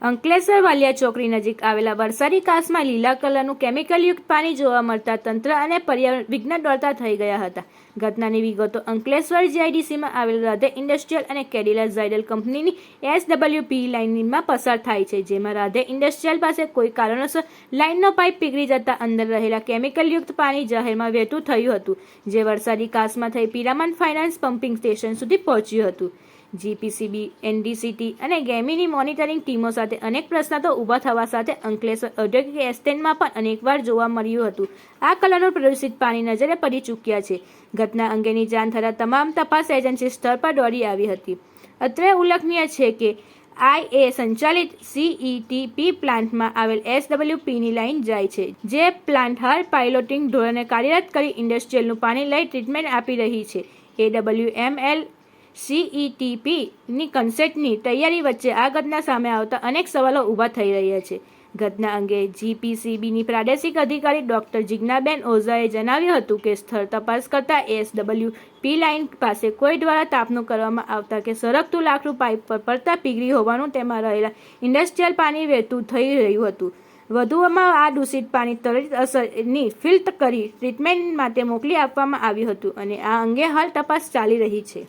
અંકલેશ્વર વાલિયા ચોકડી નજીક આવેલા વરસાદી કાસમાં લીલા કલરનું કેમિકલયુક્ત પાણી જોવા મળતા તંત્ર અને પર્યાવરણ વિઘ્ન દોડતા થઈ ગયા હતા. ઘટનાની વિગતો અંકલેશ્વર જીઆઈડીસીમાં આવેલ રાધે ઇન્ડસ્ટ્રીયલ અને કેડિલા ઝાયડલ કંપનીની SWP લાઇનમાં પસાર થાય છે, જેમાં રાધે ઇન્ડસ્ટ્રીયલ પાસે કોઈ કારણોસર લાઇનનો પાઇપ પીગળી જતા અંદર રહેલા કેમિકલયુક્ત પાણી જાહેરમાં વહેતું થયું હતું, જે વરસાદી કાસમાં થઈ પિરામન ફાઇનાન્સ પમ્પિંગ સ્ટેશન સુધી પહોંચ્યું હતું. જીપીસીબી, NDCT અને ગેમીની મોનિટરિંગ ટીમો સાથે અનેક પ્રશ્નો ઊભા થવા સાથે અંકલેશ્વર ઔદ્યોગિક એસ્ટેટમાં પણ અનેકવાર જોવા મળ્યું હતું. આ કલરનું પ્રદૂષિત પાણી નજરે પડી ચૂક્યા છે. ઘટના અંગેની જાણ થતાં તમામ તપાસ એજન્સી સ્થળ પર દોડી આવી હતી. અત્રે ઉલ્લેખનીય છે કે IA સંચાલિત CETP પ્લાન્ટમાં આવેલ SWPની લાઇન જાય છે, જે પ્લાન્ટ હાલ પાઇલોટિંગ ધોરણે કાર્યરત કરી ઇન્ડસ્ટ્રીયલનું પાણી લઈ ટ્રીટમેન્ટ આપી રહી છે. AWML CETPની કન્સેપ્ટની તૈયારી વચ્ચે આ ઘટના સામે આવતા અનેક સવાલો ઊભા થઈ રહ્યા છે. ઘટના અંગે GPCBની પ્રાદેશિક અધિકારી ડોક્ટર જિજ્ઞાબેન ઓઝાએ જણાવ્યું હતું કે સ્થળ તપાસ કરતા SWP લાઇન પાસે કોઈ દ્વારા તાપણું કરવામાં આવતા કે સરકતું લાકડું પાઇપ પર પડતા પીગળી હોવાનું તેમાં રહેલા ઇન્ડસ્ટ્રીયલ પાણી વહેતું થઈ રહ્યું હતું. વધુમાં આ દૂષિત પાણી ત્વરિત અસરની ફિલ્ટર કરી ટ્રીટમેન્ટ માટે મોકલી આપવામાં આવ્યું હતું અને આ અંગે હાલ તપાસ ચાલી રહી છે.